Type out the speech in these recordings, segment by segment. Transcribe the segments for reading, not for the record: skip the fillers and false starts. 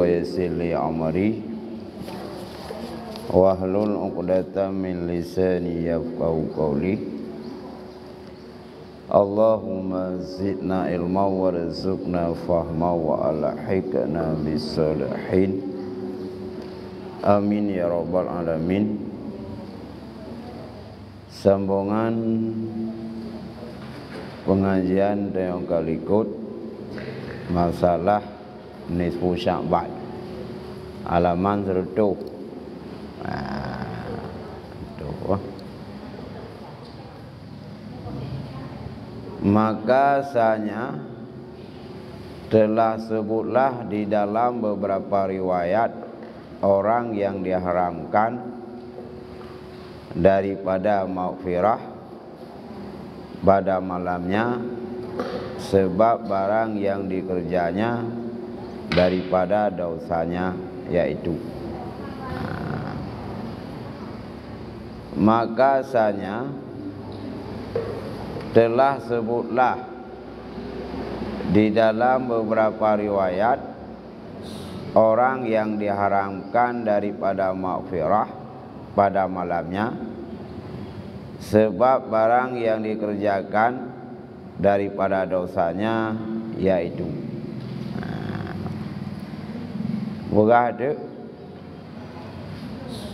ويسر لي أمري واحلل عقدة من لساني يفقهوا قولي اللهم زدنا علما وارزقنا فهما وألحقنا بالصالحين amin ya rabbal alamin. Sambungan pengajian yang kalikut masalah nisfu Sya'ban halaman 100. Maka sanya telah sebutlah di dalam beberapa riwayat orang yang diharamkan daripada maghfirah pada malamnya sebab barang yang dikerjanya daripada dosanya, yaitu maka sanya telah sebutlah di dalam beberapa riwayat orang yang diharamkan daripada maghfirah pada malamnya sebab barang yang dikerjakan daripada dosanya, yaitu bukan ada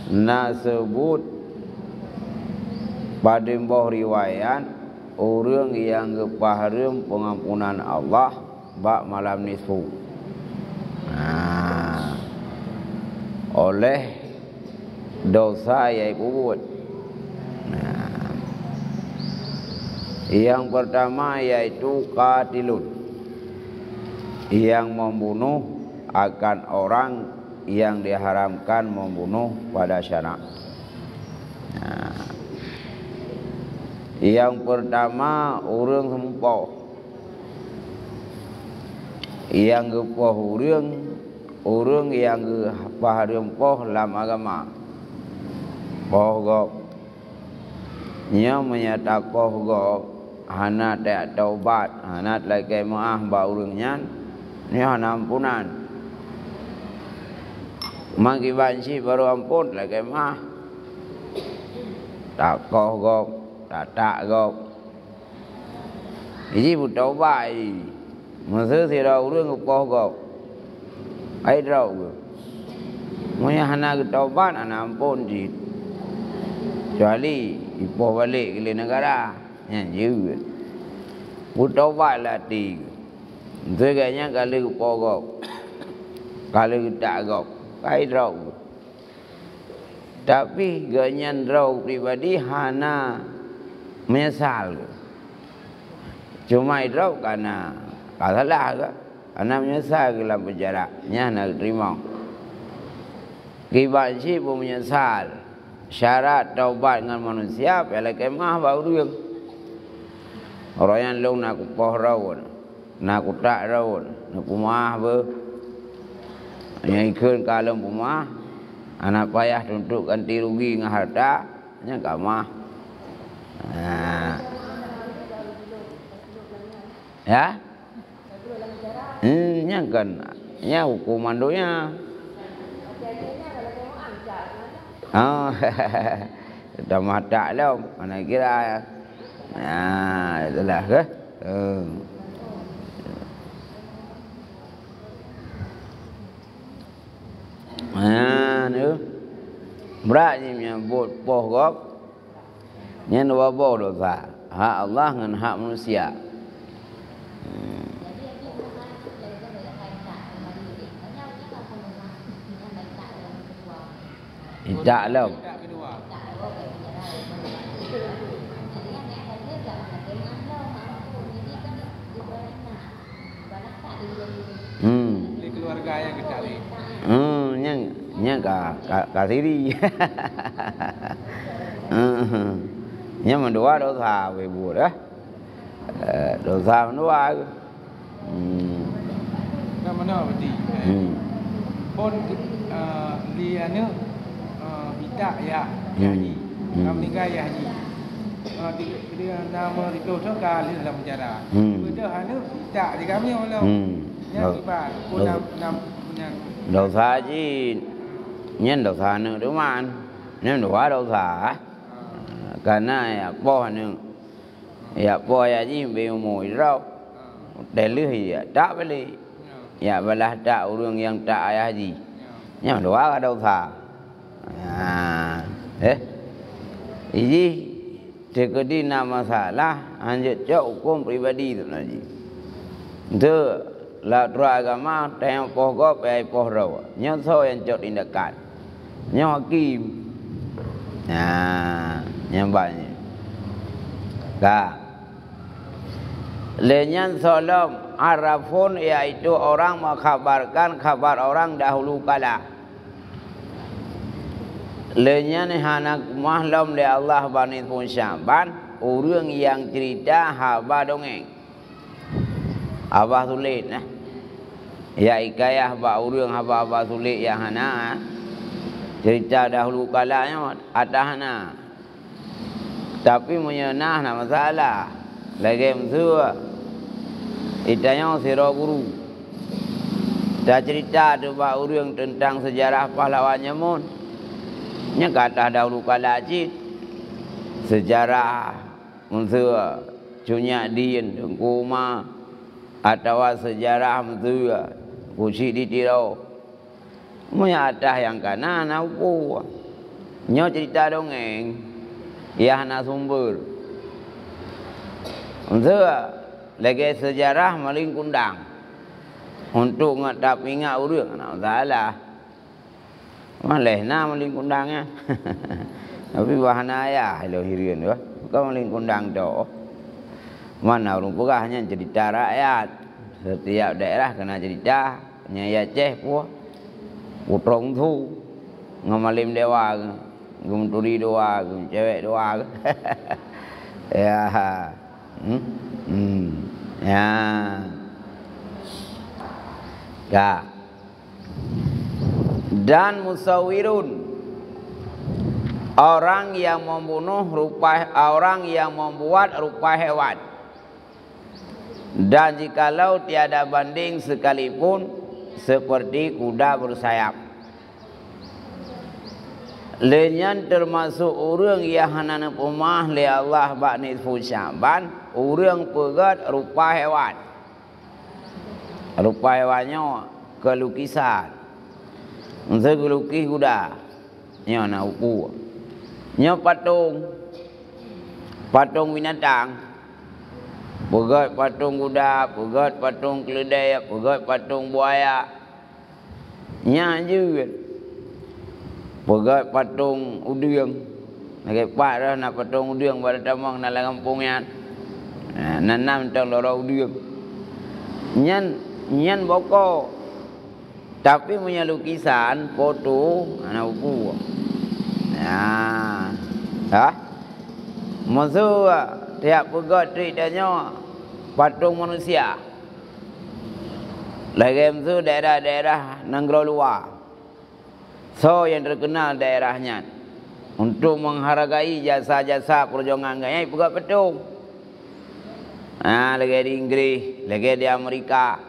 nak sebut pada mbah riwayat orang yang kepaharam pengampunan Allah bak malam nisfu oleh dosa yang buat. Yang pertama yaitu qatilun, yang membunuh akan orang yang diharamkan membunuh pada syara'. Yang pertama orang sempoh, yang gepoh orang yang paharam poh dalam agama poh gok nya menyata poh gok hana tak taubat, hana lagi maaf ba urangnya ni hana ampunan magi banci baru ampun lagi maaf tak poh gok tak gok ini butuh taubat masa sira urang poh gok ai rau ke moya hana taubat ana ampun di kecuali ipoh balik ke negara yang juga butuh taubat lah ti seganya kali poh gok kali tak gok ai rau tapi ganyan rau pribadi hana menyesal cuma rau karena salah ke anak menyesal dalam penjara nya nak terima kibat si pun menyesal syarat taubat dengan manusia pela kemah baru yang orang yang lu nak poh raun nak tak raun nak pumah be yang ikut kalau pumah anak payah untuk ganti rugi dengan harta nya kamah ya nya kan nya hukuman donya dah mata lah mana kira itulah ke ni beratnya menyebut poh gok nya dua dosa hak Allah dengan hak manusia. Tak lah. Keluarga yang kecari. Nya kasiri. Nya mendua dosa we buat dah. Dosa mendua. Mana berarti? Pun dia ni hidak ya haji. Meninggal ya haji. Dia nama itu kali dalam penjara. Benda hanya hidak di kami orang. Yang ibarat pun đầu xa chứ nhân đầu xa nữa đúng không nên đồ đầu xa cái này bỏ nữa ya bỏ ya gì bị mùi rau để lưỡi trả với lì ya belah tak orang yang tak ayah gì nhưng đồ cái đầu xa ini terjadi masalah hanya jauh hukum pribadi tu lagi. Itu lah agama yang pokok poh rawa. Nyoso yang jauh tindakan. Nyokim. Yang banyak. Dah. Lenyan solom arafun yaitu orang mengkhabarkan kabar orang dahulu kala. Lenyan hanak mahlum le Allah bani pun Syaban orang yang cerita haba dongeng. Abah tulis nah. Ya ikayah ba orang haba tulis yang hana cerita dahulu kalanya atahna. Tapi menyenah na masalah. Lagi msua itanya sira guru. Dah cerita tu ba orang tentang sejarah pahlawan Nyamun. Nya kata dahulu kala cik sejarah mensua cunya din kuma atau sejarah mensua kusi di tirau menyatah yang kanan aku nyo cerita dongeng ya hana sumber mensua lagi sejarah maling kundang untuk ngatap ingat urang nak salah malih na maling kundangnya. Tapi bahana ayah lo hirian tu. Bukan maling kundang tu. Mana orang pura hanya cerita rakyat. Setiap daerah kena cerita. Nyaya Aceh pun. Putrong tu. Ngamalim dewa. Gumturi doa. Cewek doa. Ya. Ya. Ya. Dan musawirun orang yang membunuh rupa orang yang membuat rupa hewan. Dan jikalau tiada banding sekalipun seperti kuda bersayap. Lenyan termasuk orang yang hanana pemah le Allah bakni Syaban, orang pegat rupa hewan. Rupa hewannya kelukisan. Untuk lukis kuda, nyo nak uku, nyo patung binatang, pegat patung kuda, pegat patung keledai, pegat patung buaya, nya juga, pegat patung udang, lagi parah nak patung udang pada tamang dalam kampungnya, nanam tang lorong udang, nyan boko. Tapi punya lukisan, foto, anak upu. Maksud tiap pegat ceritanya patung manusia. Lagi itu daerah-daerah negara luar. So yang terkenal daerahnya. Untuk menghargai jasa-jasa perjuangan gaya pegat patung. Lagi di Inggris, lagi di Amerika.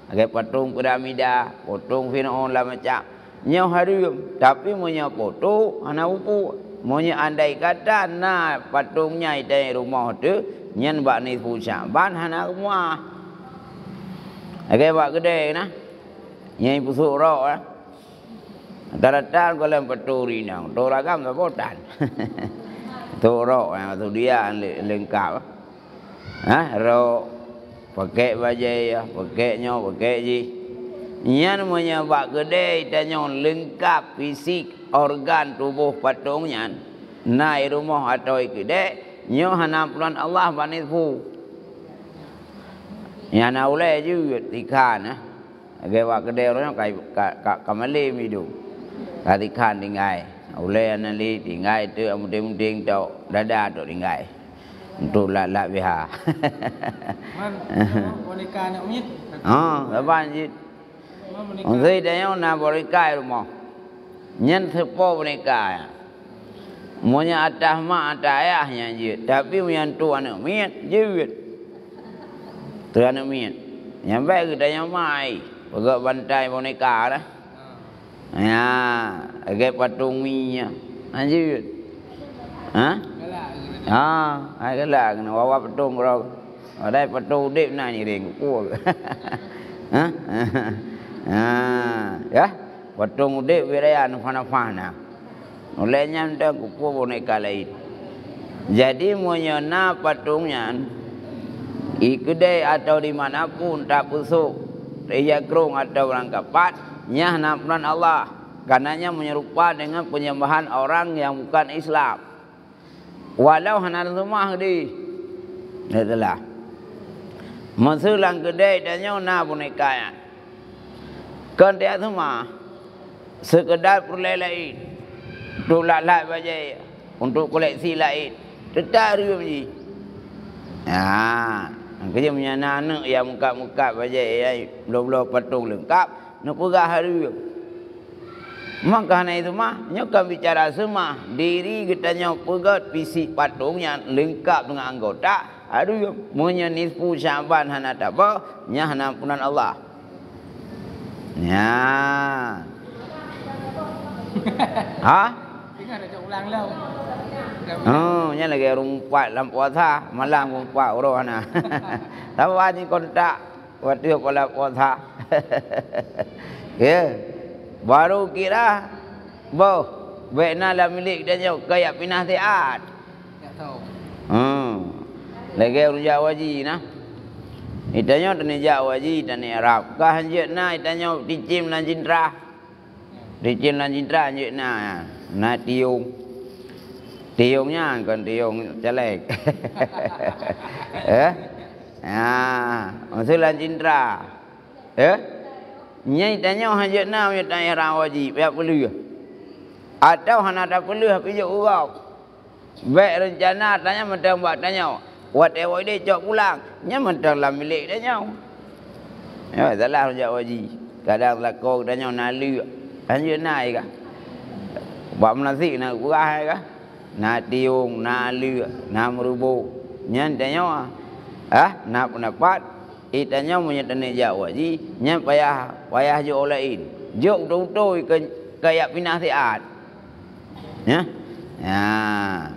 Agak patung piramida, patung Firaun lah macam. Nyo harum, tapi punya foto anak upu. Punya andai kata na patungnya di rumah tu, nyen bak ni Syaban anak rumah. Agak bak gede na. Nyai pusuk rok lah. Taratan kalau paturi nang, toragam tak potan. Torok yang tu dia lengkap. Rok. Pakai baju, pakai nyo, pakai ji. Nyan menyebab gede tanya lengkap fisik organ tubuh patungnya. Naik rumah atau gede, nyo hana pulan Allah banifu. Yang nak ulai juga tikan, agak wak gede orangnya kai kamali midu. Katikan tinggai, ulai anali tinggai tu amuting-muting tu dada tu tinggai. Untuk lak biha. Boneka nak unyit. Lepas je. Orang dia nak boneka rumah. Nyen sepo boneka. Monya atas mak atas ayahnya je. Tapi yang tu anak miat je. Tu anak miat. Yang baik kita yang mai. Pegak bantai boneka dah. Ya, agak patung minyak. Anjir. Ha? Ai cái là wawa patung rồi. Ở đây patung đêm nay ni reng ku. Ha? Ya. Patung đêm wirayan fana-fana. Oleh nyamta ku boneka lain. Jadi menyena patungnya kedai atau dimanapun tak busuk, ia kerung atau orang kapat, nyah nampunan Allah. Karenanya menyerupa dengan penyembahan orang yang bukan Islam. Walau hana rumah di, itulah. Masulang kedai dan nyona boneka ya. Kan dia semua sekedar perlelain, untuk lalai bajai, untuk koleksi lain. Tetap dia begini. Kerja punya anak yang muka-muka bajai belum patung lengkap, nak perah hari. Maka hanya itu mah, nyokap bicara semua diri kita nyok pegat fisik patungnya lengkap dengan anggota. Aduh, punya nisfu Syaban hana apa? Nya hana ampunan Allah. Ya. Ha? Ingat ada ulang lau. Nya lagi rumpat dalam puasa, malam rumpat orang na. Tahu ni kontak waktu kalau puasa. Ya. Baru kira Bekna lah milik dia jauh kayak pinah tiat. Tak tahu. Lagi orang Jawa ji nah. Itanya tani Jawa ji tani Arab. Kah hanjut na itanya dicim lan jindra. Dicim lan jindra hanjut na. Na tiung. Tiungnya kan tiung celek. Maksud lan jindra. Nyai tanya hanjut na punya tanya rawaji pihak perlu. Atau hana ada perlu tapi je urau. Baik rencana tanya mentang buat tanya. Whatever dia cok pulang. Nya mentang lah milik dia nyau. Ya salah rujak waji. Kadang lakau tanya nalu. Hanjut na ka. Buat menasik nak kurah ka. Na tiung, na lu, na merubuh. Nya tanya nak pendapat. Itanya punya tanah Jawa ji, nya payah je olain. Jok tu kayak pinah tiat. Ya.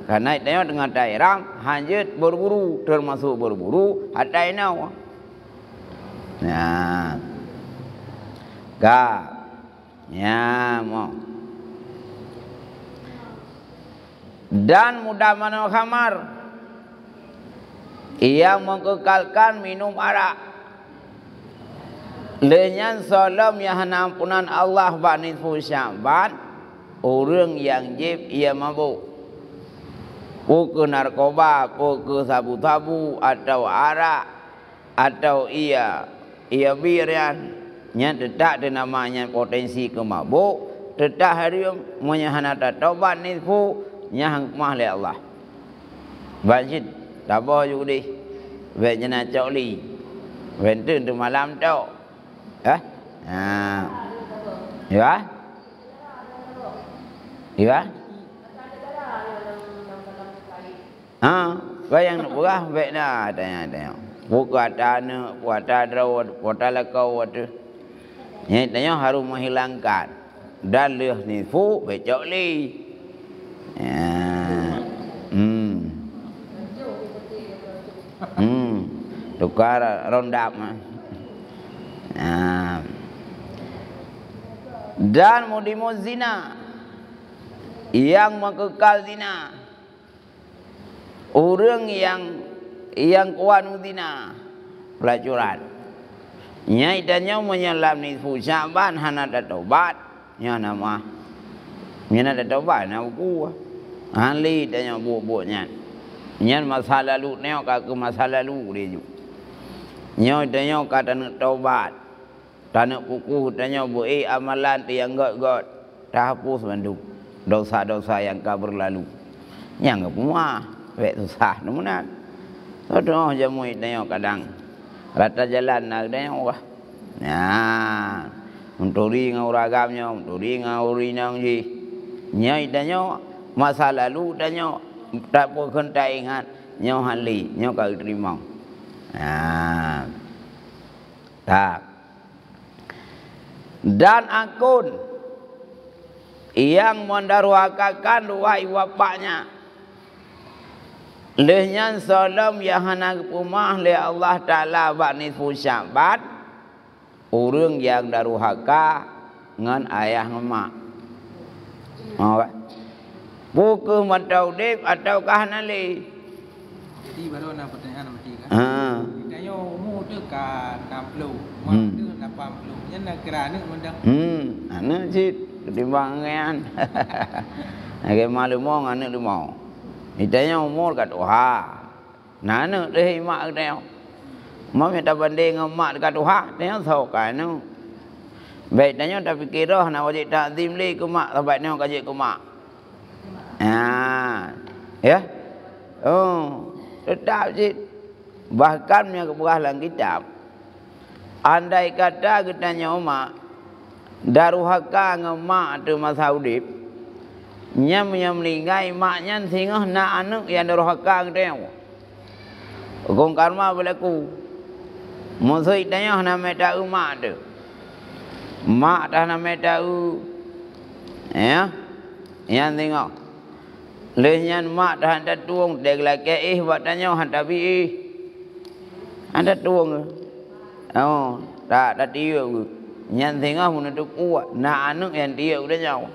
Karena itanya dengan daerah hanjut berburu termasuk berburu hatai nau. Mau. Dan mudah minum khamar. Ia mengekalkan minum arak. Lenyan salam yang ampunan Allah bani Syaban. Orang yang jib ia mabuk. Ke narkoba, ke sabu-sabu atau arak atau ia birian. Nya tetap ada namanya potensi kemabuk. Tetap hari menyahanata taubat nisfu nyahang mahli Allah. Bajid tabah juga deh. Baik jenah cokli. Bentun tu malam tu. Ya? Ya? Bayang nak berah baik dah tanya. Buka tanah, buat tadraw, buat talakau tu. Yang tanya harus menghilangkan dan leh nifu baik cokli. Tukar rondap. Dan mudimu zina yang mengekal zina. Orang yang kuat zina pelacuran. Nyai tanya menyelam nisfu Syaban hana ada taubat. Nya nama. Nya ada taubat na buku. Ahli tanya buat-buatnya. Nya masa lalu neo ka ke masa lalu dia ju. Nya tanya kata nak taubat. Tanah buku tanya buat amalan yang got-got. Tak hapus bandu. Dosa-dosa yang kau berlalu. Yang semua wek susah namunan. Sodoh jamu tanya kadang. Rata jalan nak tanya wah. Untuk ngau ragamnya, untuk ngau rinang ji. Nyai tanya masa lalu tanya tak pun tak ingat. Nyau hali, nyau kau terima. Tak. dan akun yang mendaruhakakan ruai bapaknya lehnya salam yang hana rumah le Allah Ta'ala bakni Syaban orang yang daruhaka dengan ayah ngemak buku mataudib ataukah nali Jadi baru nak pertanyaan mesti kan. Tanya umur tu ka 60, mak tu 80. Nya nak kira ni mendang. Anu sih ketimbang ngean. Age malu mau anu lu mau. Itanya umur kat Tuhan. Nah anu deh mak tanya. Mau minta banding mak kat Tuhan, tanya sok anu. Baik tanya tak fikir dah nak wajib takzim li ke mak sampai ni kaji ke mak. Ya. Oh, tetap sih. Bahkan yang keberah dalam kitab. Andai kata kita nyawa daruhaka ngemak tu masa udip. Nyam melingai maknya sehingga nak anak yang daruhaka kita nyawa. Hukum karma berlaku. Musuh itanya nama tahu mak tu. Mak dah nama tahu. Ya. Yang tengok. Lehnya mak dah hantar tuang. Dia lelaki buat tanya hantar bi hantar tuang. Oh, tak tiup. Yang tengok pun itu kuat. Nak anak yang tiup dia nyawa.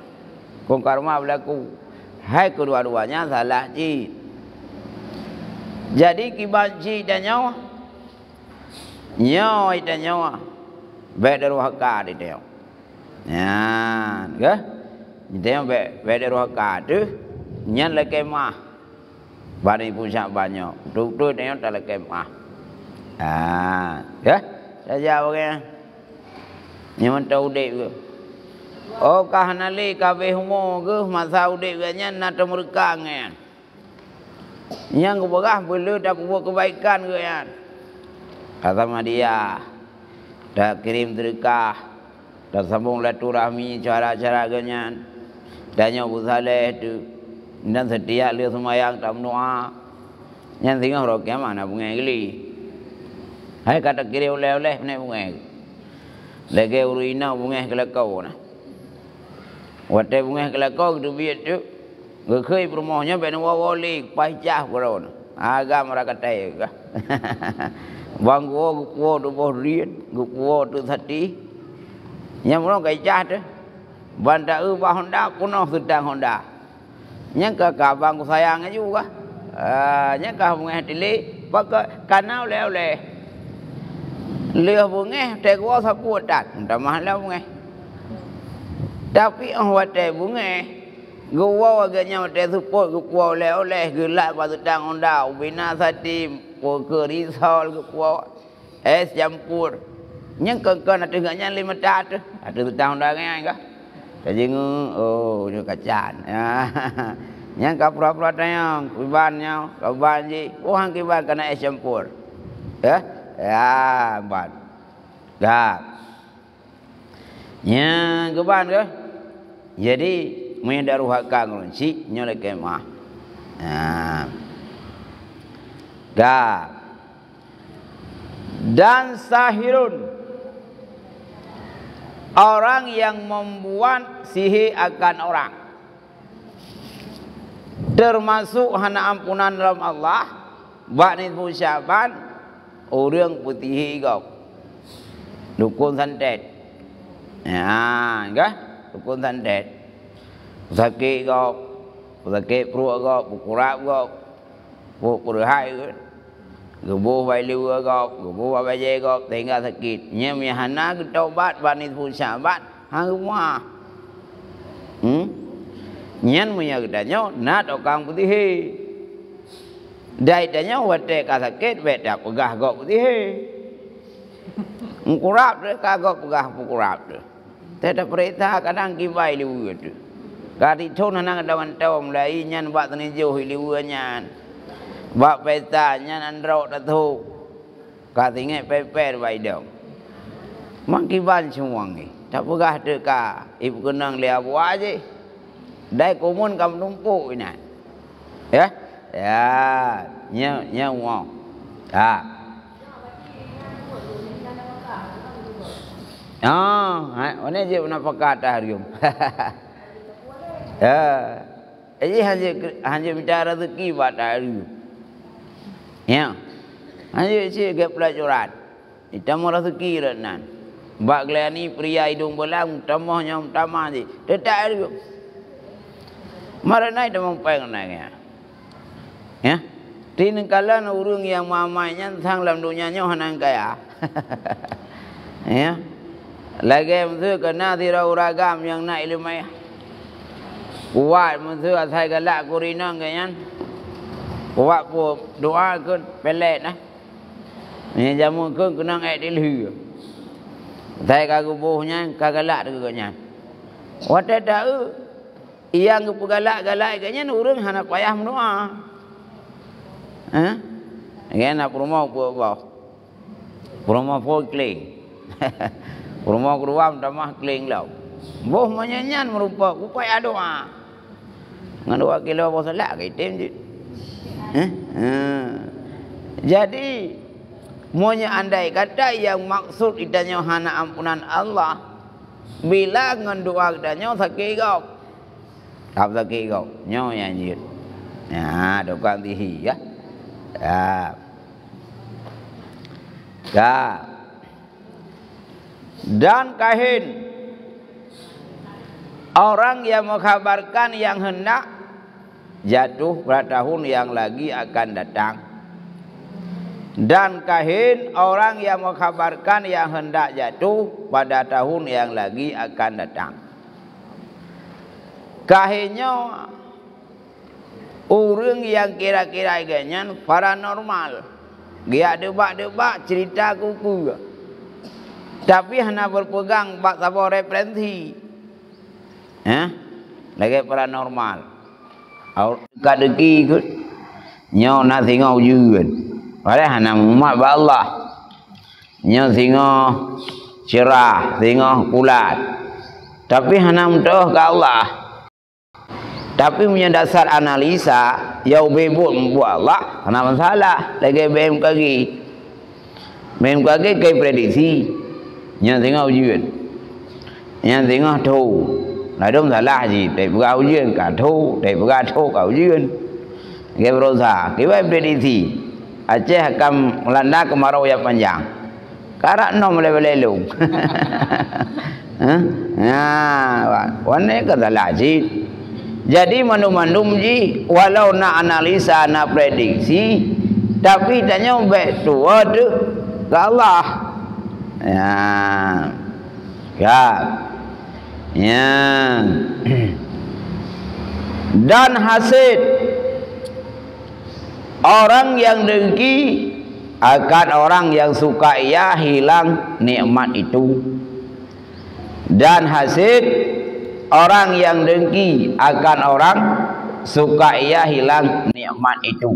Hukum karma berlaku. Hai kedua-duanya salah cik. Jadi kibat cik dan nyawa. Nyawa dan nyawa. Baik dari haka dia tengok. Ya, ke? Dia tengok baik dari haka tu. Nyan le kemah. Bani punya banyak. Duk-duk tengok tak le kemah. Ya? Dah jawab kan? Nyaman tahu dek ke? Oh kah nali kabeh umur ke? Masa udek ke nyan nak temurka kan? Yang keberah boleh dah buat kebaikan ke kan? Kata dia. Dah kirim terikah. Dah sambung laturahmi cara-cara kenyan. Dan yang bersaleh tu. Dan setiap dia semayang tak menua. Yang tengok rokyam mana bunga geli. Hai kata kiri oleh-oleh ni bunga. Lagi urina bunga kelakau na. Waktu bunga kelakau tu biar tu. Gekai permohnya benar wawali pahjah korona. Agak mereka tahu kah? Bangku gua tu bohrian, gua tu sati. Yang mana kajah tu? Bandar ubah Honda kuno sedang Honda. Yang ke kabang sayangnya juga. Yang ke bunga tili pakai kanal oleh-oleh. Lihat bunga tegwa sapu tak. Entah mahal bunga. Tapi awak teh bunga. Gua agaknya teh support gua oleh-oleh gelap pada sedang Honda. Ubina sati ke risol gua es campur. Yang ke nak tengahnya 5 tat. Ada sedang Honda kan kah? Jadi oh ni kacan. Yang kapura-pura tanya kibannya, kaban ji. Oh hang kiban kena es campur. Ya? Ya, ban. Dah. Yang kiban ke? Jadi mendaruhkan kunci nyolek kemah. Dah. Dan sahirun. Orang yang membuat sihir akan orang. Termasuk hana ampunan dalam Allah. Bakni Syaban. Orang putih kau. Dukun santet. Ya, kan? Dukun santet. Sakit kau. Sakit perut kau. Pukurap kau. Pukurhai kau. Gebuh bai liu kau, gebuh bai je kau, tinggal sakit. Nya mi hana ke taubat bani Syaban, hang rumah. Nyan munya kedanyo nak okang putih. Dai danyo wate ka sakit beda pegah kau putih. Ngkurap de ka kau pegah pukurap de. Teta perintah kadang kibai liu tu. Kati thon hana dawan taw mulai nyan bak tani jauh liu nyan. Bak peta nyan androk datu. Kata ingat peper bai dong. Makiban semua ni. Tak pegah deka. Ibu kenang lihat buat je. Dai komun kam numpuk ini. Ya. Ya. Nya mau. Ha. Mana je nak pakai dah rium. Ya. Jadi hanya bicara rezeki pada rium. Ya. Hanya je ke pelajaran. Itamo rezeki renan. Bak gelani pria hidung belang tamohnya utama je. Tetak rium. Mara naik demang peng naiknya. Ya. Tin kalan urang yang mamanya sang dalam dunianya hanang kaya. Ya. Lagi mesti kena tira uragam yang nak ilmu. Kuat mesti asai galak kurinang kanyan. Kuat pu doa kun pelet nah. Ni jamu kun kenang ai dilhu. Sai kagubuhnya kagalak tu kanyan. Wata dah yang galak-galak kanyan urang hana payah mendoa. Kan nak rumah buat rumah kling. Rumah keruam tamah kling lau. Boh menyanyian merupa upaya doa. Ngan doa kilo apa salah ke tim je. Jadi monya andai kata yang maksud idanya hana ampunan Allah bila ngan doa idanya sakit kau. Tak sakit kau. Nyo yang je. Ya, doa tihi ya. Ya. Dan kahin orang yang mengkhabarkan yang hendak jatuh pada tahun yang lagi akan datang. Dan kahin orang yang mengkhabarkan yang hendak jatuh pada tahun yang lagi akan datang. Kahinnya orang yang kira-kira ganyan paranormal. Dia debak-debak cerita kuku. Tapi hanya berpegang bak sabar referensi. Lagi paranormal. Kadeki ikut. Nyo nak tengok ujian. Padahal hanya umat ba Allah. Nyo tengok cerah, tengok kulat. Tapi hanya mendoh ke Allah. Tapi punya dasar analisa yang bebut membuat Allah, kena masalah. Lagi BMKG. BMKG kayak prediksi. Yang tengok ujian. Yang tengok tu. Lalu masalah je. Dari pegawai ujian ke tu. Dari pegawai tu ke ujian. Kayak berusaha. Kayak prediksi. Aceh akan melanda kemarau yang panjang. Karak no melelung. Warna kata lah je. Jadi manum-manum ji walau nak analisa nak prediksi tapi tanya baik tua tu ke Allah. Ya. Dan hasil orang yang dengki akan orang yang suka ia hilang nikmat itu. Dan hasil orang yang dengki akan orang suka ia hilang nikmat itu.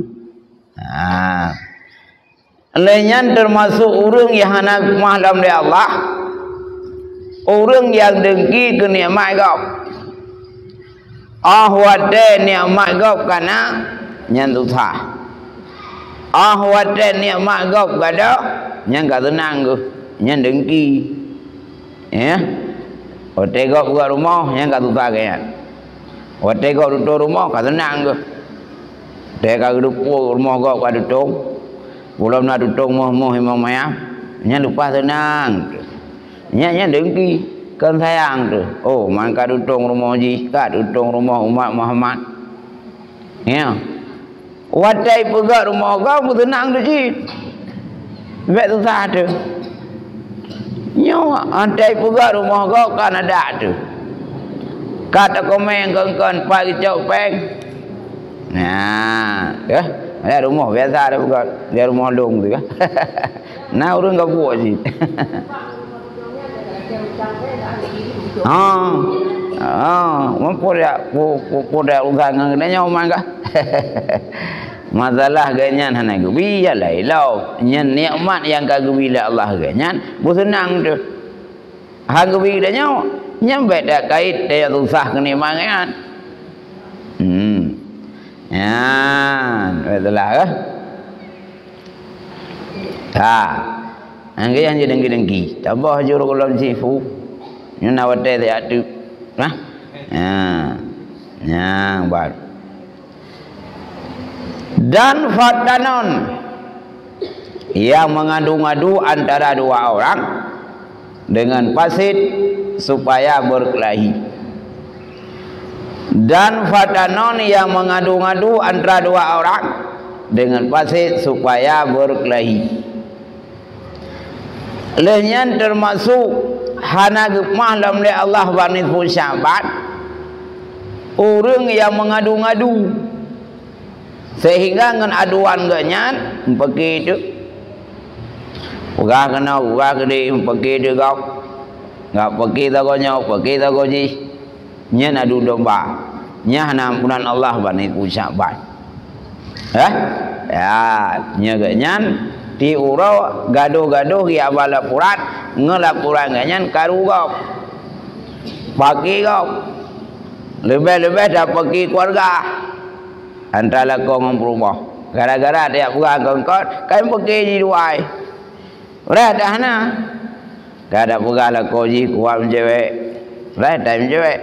Lenyan termasuk orang yang hendak mahlam dari Allah. Orang yang dengki ke nikmat kau. Ahwate nikmat kau kana nyan susah. Ahwate nikmat kau kada nyan ka tenang ke. Nyan dengki. Ya. Tengok buat rumah yang kat tukar kan. Tengok duduk rumah kat tenang ke. Tengok duduk rumah kau kat duduk. Belum nak duduk moh-moh imam mayam. Nya lupa tenang. Nya dengki kan sayang tu. Oh, man kat duduk rumah ji, kat duduk rumah umat Muhammad. Ya. Watai pegat rumah kau tenang tu ji. Vet tu sah tu. Nyo andai pula rumah kau kan ada tu. Kata komen kan pagi cok peng. Nah, ya. Ada rumah biasa ada bukan. Dia rumah long tu kan. Nah orang kau buat sih. Mampu dia usaha dengan nyaman kah? Masalah ganyan hana gubi ya lailau nyan nikmat yang kagubi la Allah ganyan bu senang tu ha gubi dah nyaw nyam beda kait dia susah kenikmatan ya betulah ke Angge yang dengki-dengki. Tabah juru kolon sifu. Nyuna wate dia tu. Nah. Yang bar. Dan fatanon yang mengadu-ngadu antara dua orang dengan fasid supaya berkelahi. Dan fatanon yang mengadu-ngadu antara dua orang dengan fasid supaya berkelahi. Lehnya termasuk hana gemah dalam Allah bani pusyabat orang yang mengadu-ngadu sehingga dengan aduan ganyan begitu uga kena uga kedi begitu kau nggak pergi tak kau nyok pergi tak kau ji nyen adu domba nya ampunan Allah bani pusyabat ya nya ganyan di urau gaduh-gaduh ya balapurat ngelapuran ganyan karu kau pagi kau lebih-lebih dah pergi keluarga antara kau ngomong gara-gara dia bukan kongkot kan pergi di luar dah dah na kada bukan lah kau ji kuam cewek dah time cewek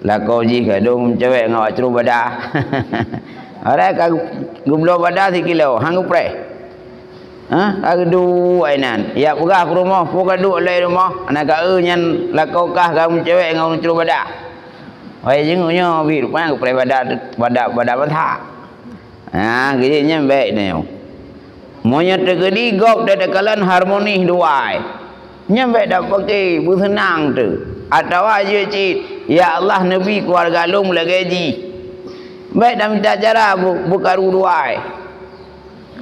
lah kau ji kadung cewek ngawak ceru badah ada kau gublo badah 1 kilo hang upre aduh ainan ya buka ke rumah buka duk lai rumah anak kau nyan lah kau kah kamu cewek ngawak ceru badah wei jengunya bi rupanya ke badak badak gini nyampe ni monya tergedi gop dah dekalan harmoni duai nyampe dah pakai bersenang tu atau aja cik ya Allah nabi keluarga lu mula gaji baik dah minta cara buka duai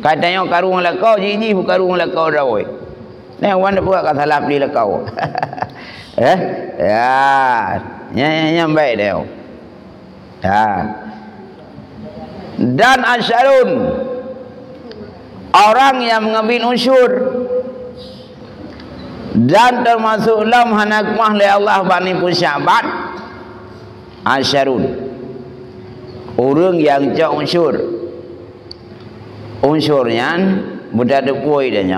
katanya karung la kau jiji buka karung la kau dah oi ni wan buka kat salah beli la kau nyampe dia dan asyarun orang yang mengambil unsur dan termasuk lam hanakmah li Allah bani pusyabat asyarun orang yang cak unsurnya mudah depui dia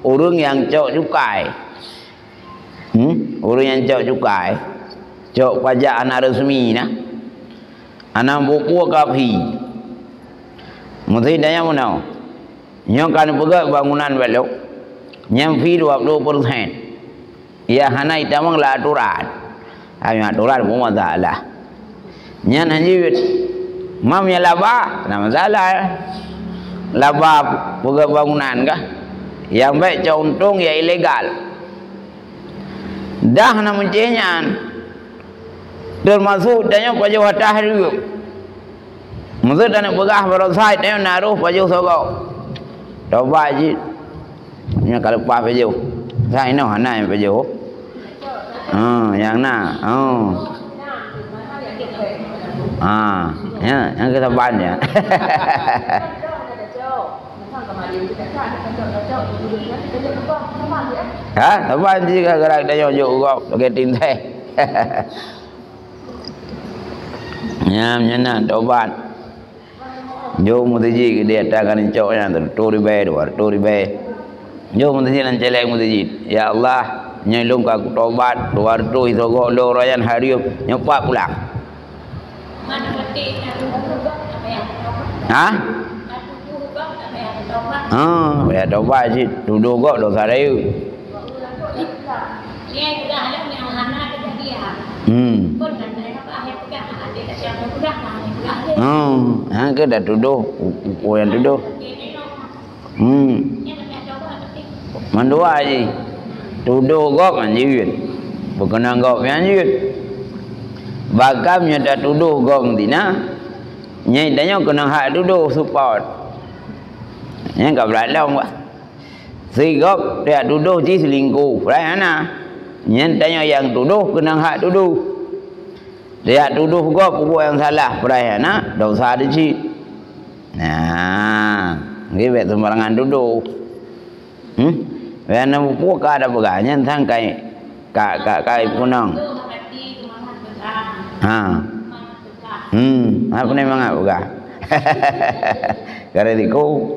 orang yang cak cukai orang yang cak cukai cak pajak anak resmi nah anak buku kafi mesti daya mana yang kan pegang bangunan belok yang fee 20% ya hana itamang la aturan hanya aturan pun masalah yang anjir mam ya laba nama masalah laba pegang bangunan kah yang baik untung ya ilegal dah nama mencenyan termasuk tanya paju hatah dulu maksud tanya pegah berosai tanya naruh paju sogok coba je nya kalau pa paju saya ini hana yang paju yang na yang kita banyak teman jika gerak tanya juga pakai tintai nyana tobat jo mudiji dia tangan coknya tori bay jo mudiji nan celek mudiji ya Allah nyelung ka tobat luar tu isogo lo royan harium nyepak pulang ya tobat sih duduk kok dosa dia ke dah tuduh yang tuduh mandua je tuduh gop anjir bukan gop anjir bagamnya dah tuduh gop tina nyai tanya kena hak tuduh support yang kau berlalu si gop dia tuduh ji selingkuh berana nyai tanya yang tuduh kena hak tuduh dia tuduh gua pukul yang salah perayaan dosa ada cik nah gitu sembarangan tuduh karena pukul ada beganya tentang kai punang apa ni mangap buka karena diku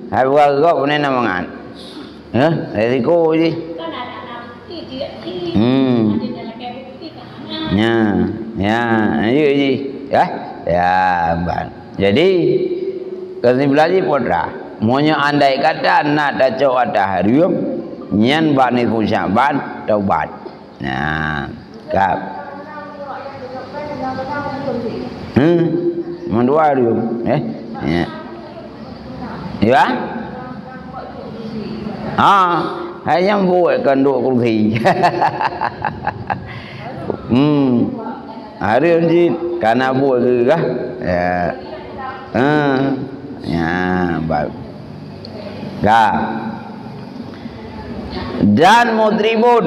Hai buat kau pun nak mangan. Risiko je. Ya, ayo je. Ya, bang. Jadi kesimpulannya podra. Monya andai kata nak dah cok ada harium, nyan bani Syaban taubat. Nah, kap. Mendua harium, ya. Ya. Hanya buat kanduk kursi. Harium je, karena buat ke kah? Ya, baik. Gak. Dan mudribun,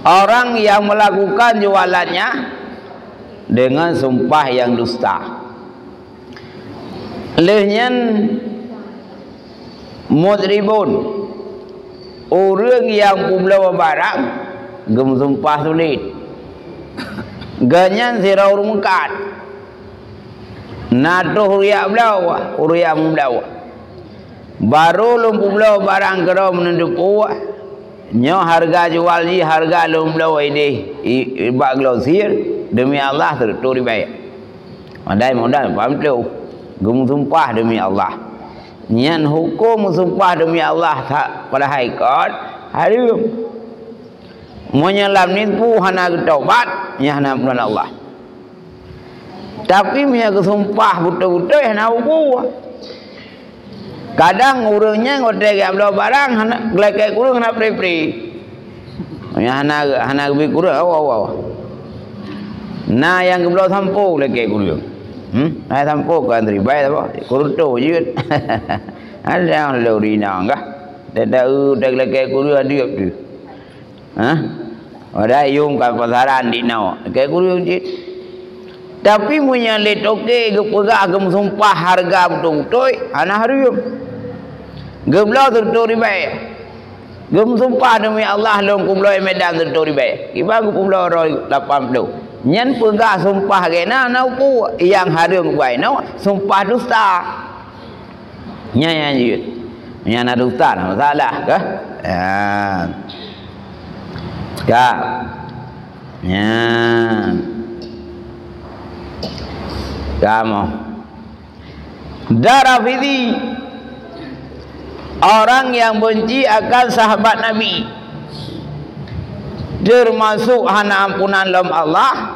orang yang melakukan jualannya dengan sumpah yang dusta. Lehnya mudribun, orang yang pembawa barang gem sumpah sulit. Ganyan sirau rumkat. Natuh uriak belawa, uriak membelawa. Baru lumpu belawa barang kerau menunduk kuat. Nyo harga jual ni harga lumpu belawa ini ibak glosir demi Allah terturi baik. Mandai modal paham tu. Gum sumpah demi Allah. Nyan hukum sumpah demi Allah pada haikot harum. Menyelam nipu hana taubat nya hana bulan Allah. Tapi punya kesumpah betul-betul yang nak buat. Kadang urangnya ngotek ambil barang hana gelek kurang nak pri-pri. Hana lebih kurang awak. Nah yang kebelah sampo gelek kurang. Nah sampo kan ribai apa? Kurto je. Ada yang lori nang kah? Dah gelek kurang dia tu. Ada yung kan pasaran di nau. Gelek kurang je. Tapi punya letoke gepegak gem sumpah harga betul-betul ana harium. Geblau tertori baik. Gem sumpah demi Allah long kublau Medan tertori baik. Iba kublau 80. Nyen pegak sumpah gena nau ku yang harium baik nau sumpah dusta. Nya je. Nya na dusta masalah ke? Ya. Ya. Kamu Darafidi, orang yang benci akan sahabat Nabi, termasuk hana ampunan lam Allah,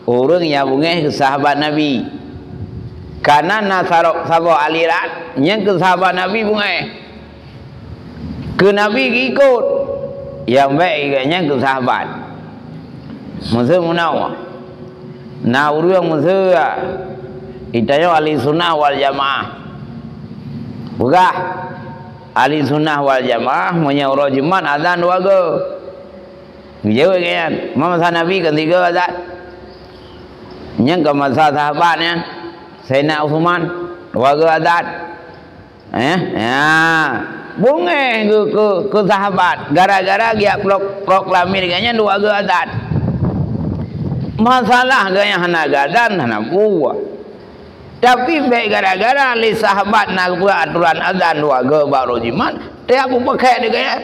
orang yang bungeh sahabat Nabi. Karena nasarok sabo aliran yang ke sahabat Nabi bungeh ke Nabi ikut yang baik yang ke sahabat musuh munawah. Nah urang musuh itanya ahli sunnah wal jamaah. Bukan ahli sunnah wal jamaah punya rojiman azan dua go. Jauh kan? Masa Nabi kan tiga azan. Yang ke masa sahabatnya Sayyidina Utsman dua go azan. Ya. Bunge ke sahabat gara-gara dia proklamir kayaknya dua go azan. Masalah gaya hana gadan hana buah. Tapi baik gara-gara li sahabat nak buat aturan azan dua ge baru jiman, dia pun pakai dia gaya.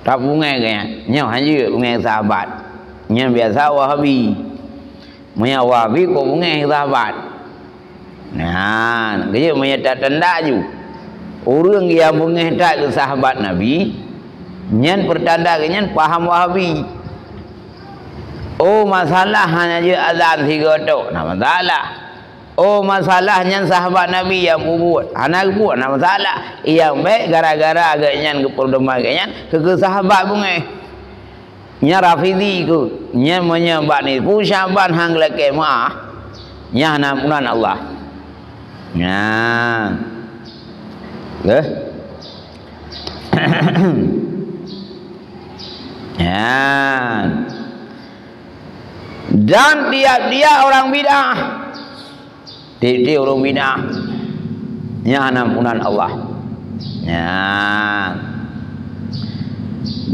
Tak bungai gaya. Nya hanya bungai sahabat. Nya biasa Wahabi. Punya Wahabi kok bungai sahabat. Nah, gaya punya tak tanda ju. Orang yang bungai tak ke sahabat Nabi, nyan pertanda nyan paham Wahabi. Oh masalah hanya je azan 3 tu, nak masalah. Oh masalahnya sahabat Nabi yang buat, anak buat, nak masalah. Yang baik gara-gara agaknya ke perdema agaknya ke sahabat bungai. Nya Rafidi ku, nya menyembah ni Syaban hang leke maah. Nya namunan Allah. Nya. Ke? Ya. Dan dia orang bid'ah. Dia orang bid'ah. Nya ampunan Allah. Ya.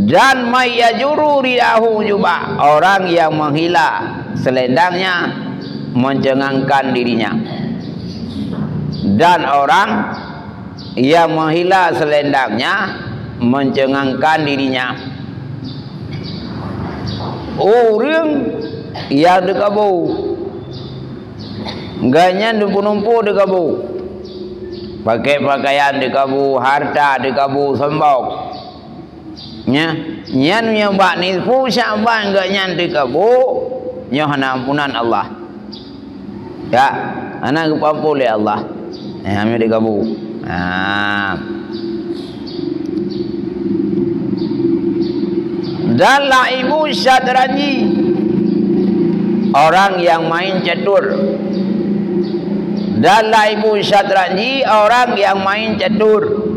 Dan mayyajuru ridahu juga orang yang menghila selendangnya, mencengangkan dirinya. dan orang yang menghila selendangnya mencengangkan dirinya. Orang yang dikabur ganyan dumpu-numpu dikabur, pakai pakaian dikabur, harta dikabur, sembok nya nyan nyobak nisfu syaban ganyan dikabur nyohana ampunan Allah ya anak kepampul oleh Allah kami dikabur. Dan laibu syatranji, orang yang main catur. Dan laibu syatranji, orang yang main catur.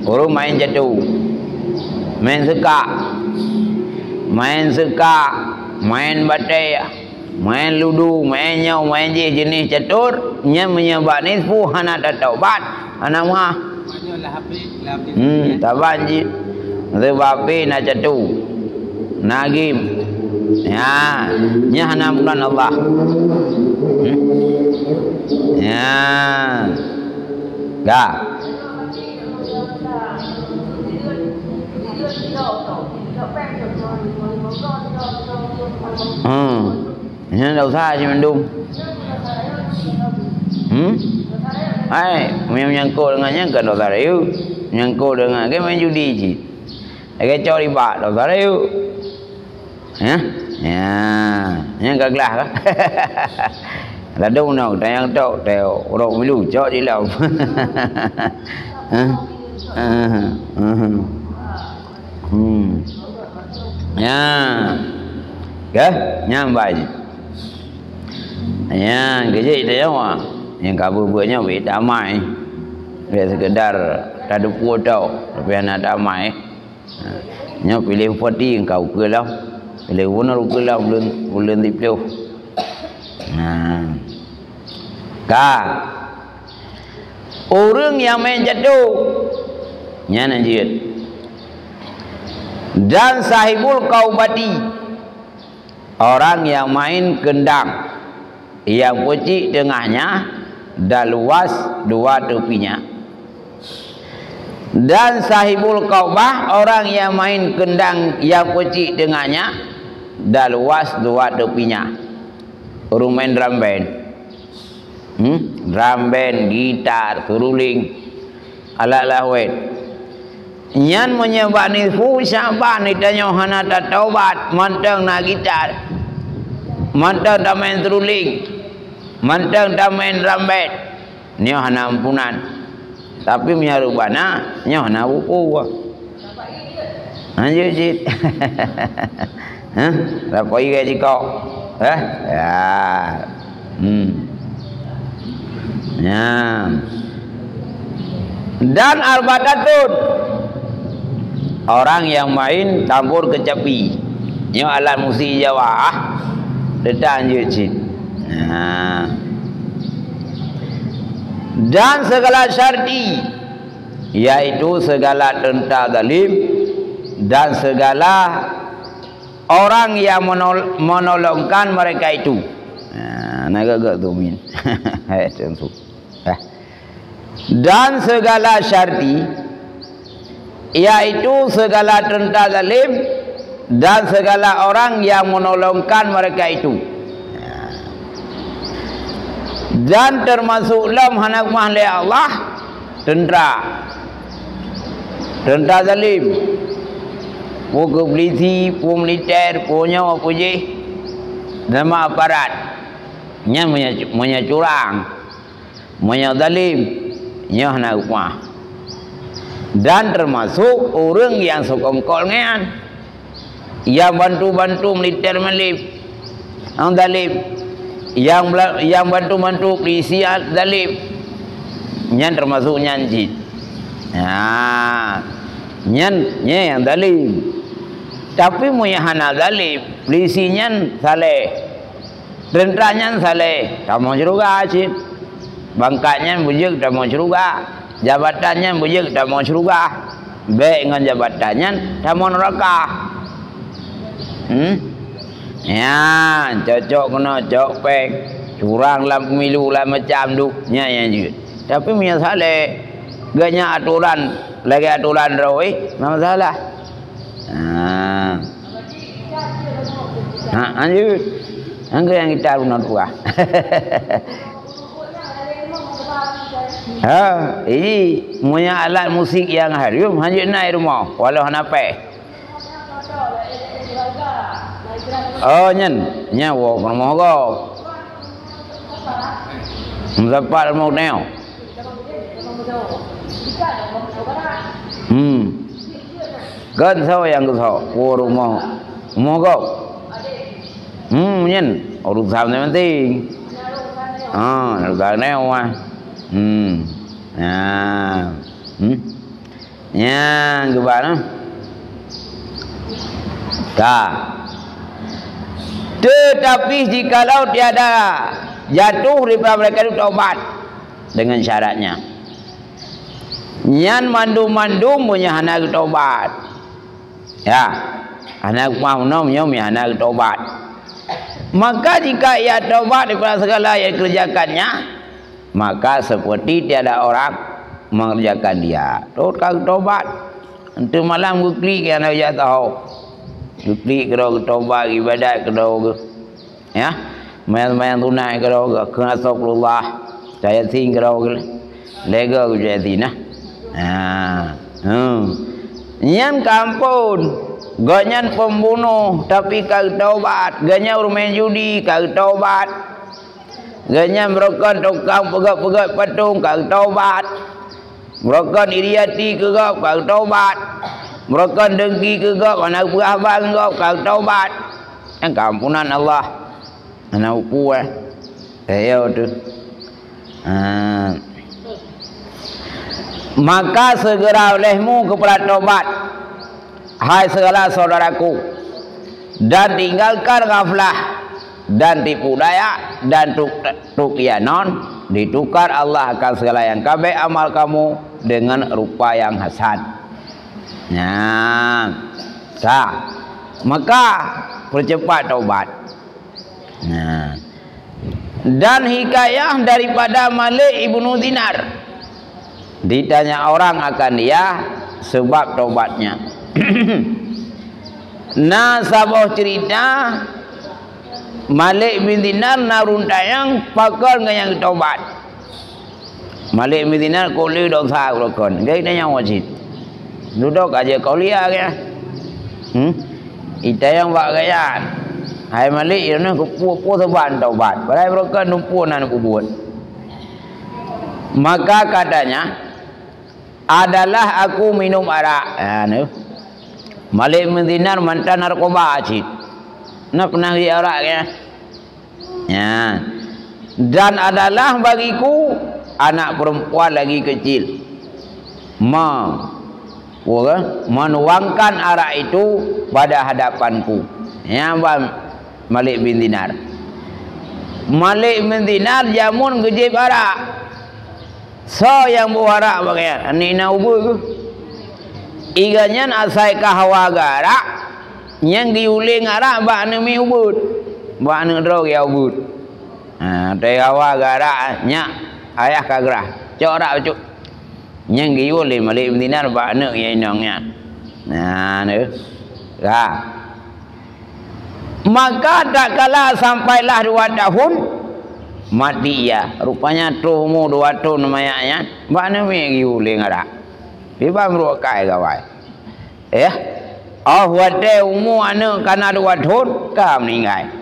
Orang main catur, main seka, main batai, main ludu, main nyau, main jenis catur, nya menyebab nisfu hana taubat, hana mah. Taban ji. Rebapi na jatuh nagim ya nya hana bulan Allah ya ga nya đâu xa chứ mình đúng ai menyangkut dengan yang dosa riu menyangkut dengan cái main judi ji cái cho đi bạc đâu đó đấy nhá nhá cái là đó là đâu nào tay ăn trộn đều đâu mới đủ cho đi đâu nha cái nha bài nha cái gì đấy không ạ yang kabur-kaburnya we damai biar sekedar tak ada pulau tapi anak damai. Nya pilih pati engkau ke lah, pilih warna ke lah bulan dipilih. Orang yang main jatuh, nya nanjiat. Dan sahibul kaubati, orang yang main kendang, yang kecil tengahnya dan luas dua tepinya. Dan sahibul kaubah, orang yang main kendang yang kecil dengannya dan luas dua tepinya. Orang main drum band, drum band, gitar, seruling, alat lahwet. Nyan menyebab nisfu syaban ditanya hana taubat, manteng na gitar, manteng tak main seruling, manteng tak main drum band, ni hana ampunan. Tapi punya rubana nyoh na buku anjir jit apa iya jiko ya ya dan arbatatun, orang yang main tambur kecapi nyoh alat musik Jawa dedah anjir jit dan segala syarti, yaitu segala tentang zalim dan segala orang yang menolongkan mereka itu. Naga tu min. Dan segala syarti, yaitu segala tentang zalim dan segala orang yang menolongkan mereka itu. Dan termasuk lam hanak mahli Allah tentera zalim, pukul polisi, pukul militer, punya apa je, nama aparat, nya punya curang, punya zalim, nya hanak mah. Dan termasuk orang yang sokongkol ngan, yang bantu militer melip, ang zalim. Yang bantu polisi zalim, nyan termasuk nyan jid. Nyan yang zalim. Tapi muya hana zalim, polisi nyan saleh, tentera nyan saleh, tak mau juga jid. Bangkatnya bujur tak mau juga, jabatannya bujur tak mau juga. Baik dengan jabatannya tak mau neraka. Ya, cocok kena cocok pek, Kurang dalam pemilu lah macam tu. Nya yang juga. Tapi punya salah. Ganya aturan. Lagi aturan rawi. Masalah. Lanjut. Angka yang kita guna tua. Ini punya alat musik yang harum. Lanjut naik rumah. Walau napai. Oh nyen. Nyawa. Rumah kau. Mendapat mau neo. Kan sao yang kau. Rumah. Rumah kau. Nyen. Urusan yang penting. Urusan neo mah. Yang gimana? Tak. Tetapi jikalau tiada jatuh di mereka itu taubat dengan syaratnya. Nyan mandu-mandu punya anak taubat. Ya, anak mau nomnya anak taubat. Maka jika ia taubat daripada segala yang kerjakannya, maka seperti tiada orang mengerjakan dia. Taubat. Untuk malam gukli kan dia tahu. Gukli kalau taubat ibadat kalau ya. Main-main tunai kalau kena astagfirullah. Saya ting kalau lega jadi nah. Nyan kampun, ganyan pembunuh tapi kau taubat, ganyan bermain judi kau taubat. Ganyan merokok tukang pegat-pegat patung kau taubat. Merokok iriati ke kau taubat. Merokok dengki ke kau anak buah abang kau taubat. Yang kampunan Allah. Anak upu ayo tu. Maka segera olehmu kepada taubat. Hai segala saudaraku. Dan tinggalkan ghaflah dan tipu daya dan tukianon, ditukar Allah akan segala yang kabeh amal kamu dengan rupa yang hasan. Maka percepat taubat. Dan hikayah daripada Malik ibnu Dinar, ditanya orang akan dia sebab taubatnya. Sabah cerita Malik bin Dinar narun tayang pakar dengan yang taubat. Malik bin Dinar kuli dosa rokon. Gaya yang wajib. Duduk aja kau lihat ya. Ita yang buat gaya. Hai Malik ini kupu seban taubat. Padahal mereka numpu nan kubut. Maka katanya adalah aku minum arak. Malik bin Dinar mantan narkoba acid. Nak pernah di arak ya. Dan adalah bagiku anak perempuan lagi kecil. Menuangkan arak itu pada hadapanku. Malik bin Dinar. Malik bin Dinar jamun gejib arak. So yang buarak bagian. Ini na ubu. Iganyan asai kahawa garak. Yang diuling arak bak nemi ubud. Bak nudrog ya ubud. Tegawa garak nyak ayah kagrah. Corak cuk. Yang diuling Malik bin Dinar bak nuk ya inongnya. Maka tak kala sampailah 2 tahun mati ia. Rupanya tu umur 2 tahun mayaknya. Bak nemi giuling arak. Tiba merukai kawai. Wate umur anak karena 2 tahun kau meninggal.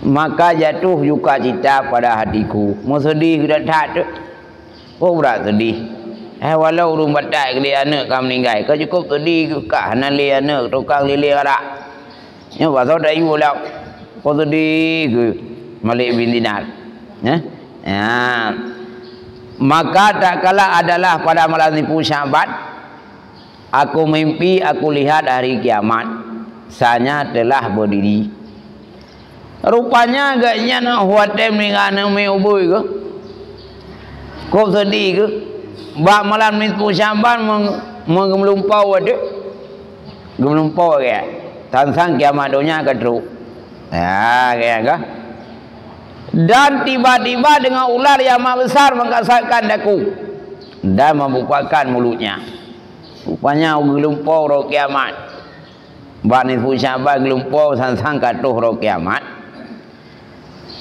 Maka jatuh juga cita pada hatiku. Mau sedih ke tak? Berat sedih. Walau rumah tak kali anak kau meninggal. Kau cukup sedih ke kah? Nali anak tukang lili arak. Yang pasal dah ibu lah. Kau sedih ke Malik bin Dinar. Maka tak kala adalah pada malam nipu Syaban. Aku mimpi, aku lihat hari kiamat. Sanya telah berdiri. Rupanya agaknya nak huatem dengan nami ubui ke. Kau sedih ke. Bak malam nipu Syaban mengemelumpau ada. Gemelumpau ke. Tansang kiamat dunia ke truk. Kaya ke. Dan tiba-tiba dengan ular yang amat besar mengkasarkan daku dan membukakan mulutnya. Rupanya gelumpur roh kiamat. Bani Fusyabat gelumpur sang-sang katuh roh kiamat.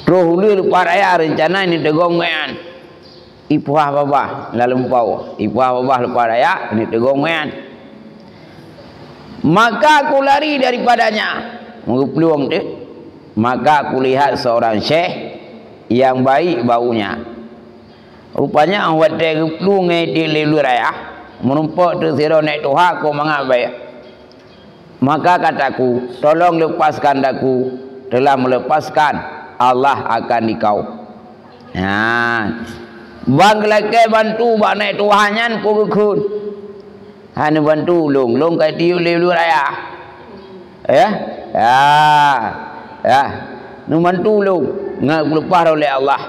Terus ulu lupa raya rencana ini tegongmean. Ipuah babah lalu lumpau. Ipuah babah lupa raya ini tegongmean. Maka aku lari daripadanya. Mengepeluang tu. Maka aku lihat seorang syekh yang baik baunya. Rupanya awak tengok pelungai di lelu raya menumpak tu sira naik tuha aku mengabai. Maka kataku, tolong lepaskan daku, telah melepaskan, Allah akan dikau. Bang lelaki bantu bak naik tuhannya ku gekun. Hanya bantu long kai tiu lelu raya. Nu bantu long ngak lepas oleh Allah.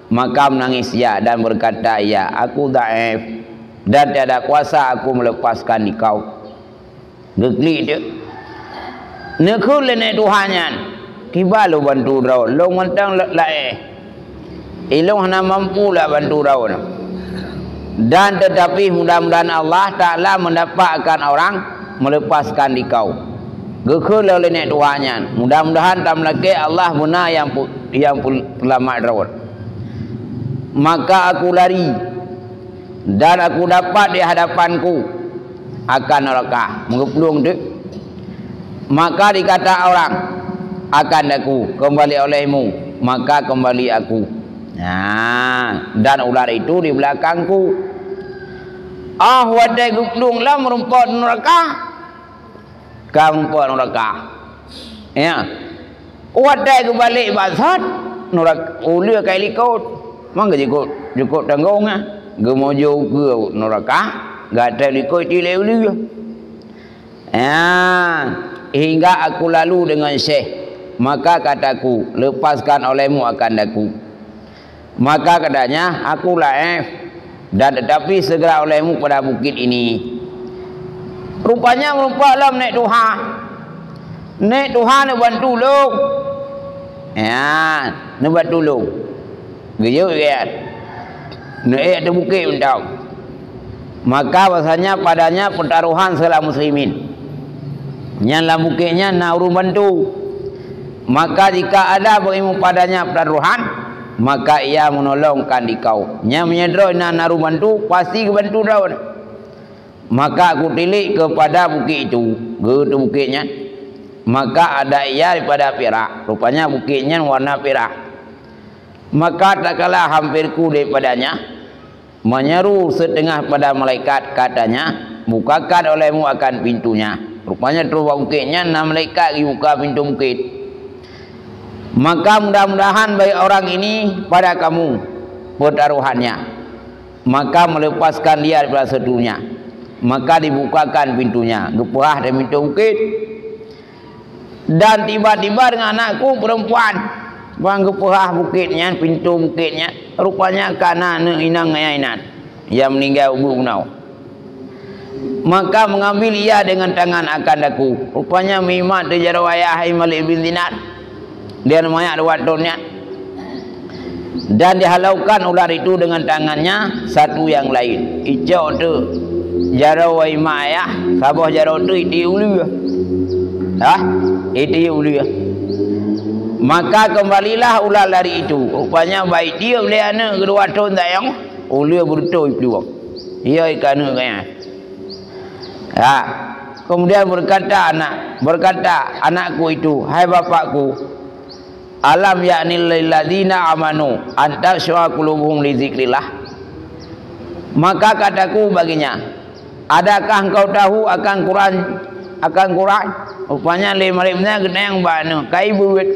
Maka menangis ia dan berkata ia, aku dhaif dan tiada kuasa aku melepaskan dikau. Geklik dia. Nekul lene Tuhannya. Kibalu bantu rau. Long mentang lae. Ilung hana mampu lah bantu rau. Dan tetapi mudah-mudahan Allah Ta'ala mendapatkan orang melepaskan dikau. Gekul lene Tuhannya. Mudah-mudahan tam lagi Allah benar yang pelamat rau. Maka aku lari dan aku dapat di hadapanku akan neraka mengeplung tu. Maka dikata orang akan aku kembali olehmu, maka kembali aku. Dan ular itu di belakangku. Wadai geplung lah merumpat neraka. Kampung neraka. Ya. Wadai kembali basat neraka ulia kali kau. Mang jukut tanggung gemojo ke neraka gak ada likoi tileu. Hingga aku lalu dengan syekh, maka kataku, lepaskan olehmu akan daku. Maka katanya, aku laif dan tetapi segera olehmu pada bukit ini. Rupanya merupakan alam naik Tuhan. Naik Tuhan nak bantu long. Nak bantu long. Gejau lihat. Naik ada bukit mentau. Maka bahasanya padanya pertaruhan segala muslimin. Yang dalam bukitnya nak urus bantu. Maka jika ada bagimu padanya pertaruhan, maka ia menolongkan dikau. Yang menyedera nak naruh bantu, pasti ke bantu daun. Maka aku tilik kepada bukit itu. Ke bukitnya. Maka ada ia daripada perak. Rupanya bukitnya warna perak. Maka tak kalah hampirku daripadanya, menyeru setengah pada malaikat, katanya, bukakan olehmu akan pintunya. Rupanya terus bukitnya 6 malaikat di buka pintu bukit. Maka mudah-mudahan bagi orang ini pada kamu pertaruhannya. Maka melepaskan dia daripada sedunia. Maka dibukakan pintunya. Gepah dari pintu bukit. Dan tiba-tiba dengan anakku perempuan. Bang gepah bukitnya, pintu bukitnya. Rupanya kanan inang ayainan yang meninggal ubu unau. Maka mengambil ia dengan tangan akan daku. Rupanya mimat terjara ayah Malik bin Dinar. Dia namanya ada watonnya. Dan dihalaukan ular itu dengan tangannya satu yang lain. Ijau tu jaro ayah ayah. Sabah jaro tu itu ulu. Itu ulu. Maka kembalilah ular lari itu. Rupanya baik dia boleh anak kedua tahun tak yang ular bertoi peluang. Ia ikan kaya. Kemudian berkata anakku itu, hai bapakku, alam ya'nil lilladzina amanu anta syu'a qulubuhum li zikrillah. Maka kataku baginya, adakah engkau tahu akan Quran? Rupanya lima-limanya kena yang bana kai buat.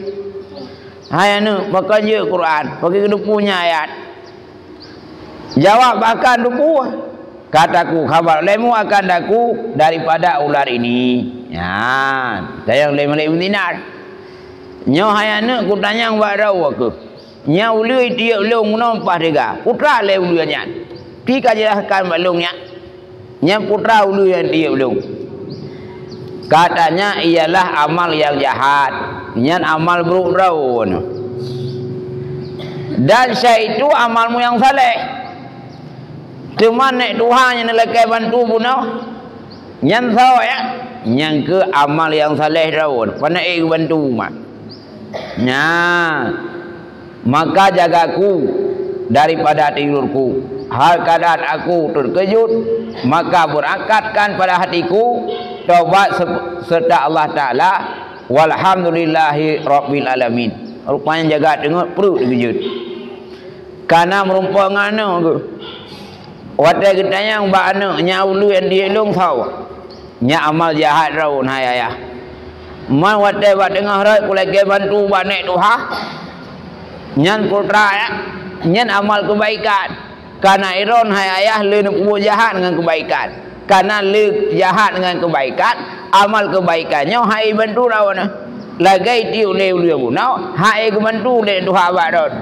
Hai anu pakai je Quran, pakai kedupunya ayat. Jawab akan dupu. Kataku khabar lemu akan daku daripada ular ini. Sayang lemu dinar. Nyo hai anu ku tanya buat rau aku. Nya ulu dia long nompah dega. Putra le ulunya. Pi kajelaskan balungnya. Nya putra ulu yang dia ulung. Katanya ialah amal yang jahat. Nyan amal buruk rau. Dan syai itu amalmu yang saleh. Cuma nek Tuhan yang lekai bantu punau. Nyan sao ya. Yang ke amal yang saleh rawon. Pandai bantu mak. Nah, maka jagaku daripada tidurku. Hal keadaan aku terkejut, maka berakatkan pada hatiku taubat serta Allah Ta'ala. Walhamdulillahi Rabbil Alamin. Rupanya jaga tengok perut terkejut. Karena merupakan ke wadah ketanya mbak anak nyaulu yang dielong tahu nya amal jahat raun hai ayah man wadah buat tengah rai kulai ke bantu banek Tuhan nyan putra ya nyan amal kebaikan karena iron hai ayah le nak buat jahat dengan kebaikan karena le jahat dengan kebaikan amal kebaikannya hai bantu raun lagai tiu le ulu bunau hai ke bantu le Tuhan baron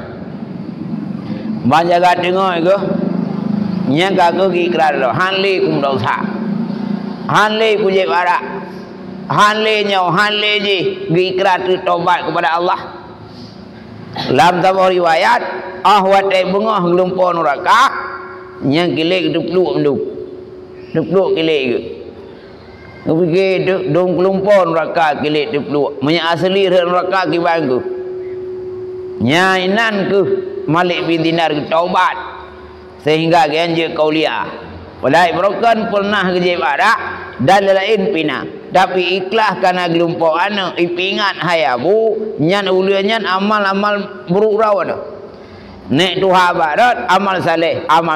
banyak kat tengok ke nya kagak ikrar lo hanli kum dosa hanli ku je barak hanli nyau hanli je ikrar tu tobat kepada Allah dalam sebuah riwayat ahwat ai bengah gelumpur neraka nya gilik dupluk gilik ke fikir dong gelumpur neraka gilik dupluk nya asli neraka ki bangku nya inan ke Malik bin Dinar ke taubat sehingga genje kauliah walai broken pernah kerja barak dan lain pina tapi ikhlas karena gelumpur anak ipingat hayabu nyan ulianyan amal-amal buruk rawan nek tuha barat amal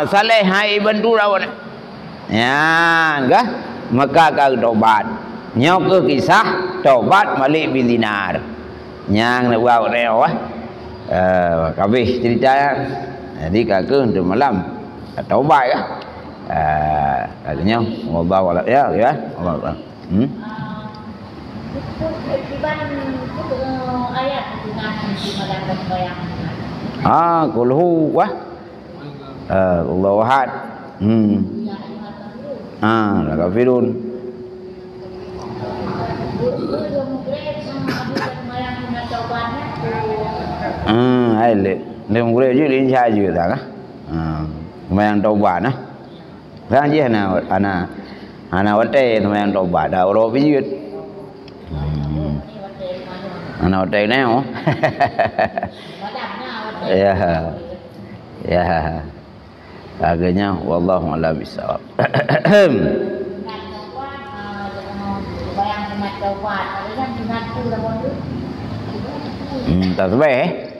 saleh hai bantu rawan ya enggak maka kau taubat nyok ke kisah taubat Malik bin Dinar nyang nak buat reo habis cerita jadi kakak untuk malam taubat ya katanya wallahu a'lam ya Allah kulhu wah Allahu ahad la kafirun ai le mure ju lin cha ju ta ka mayang taubat nah rang je ana wate mayang taubat da ro pi ju ana wate neo ya agaknya wallahu a'lam bissawab tasbih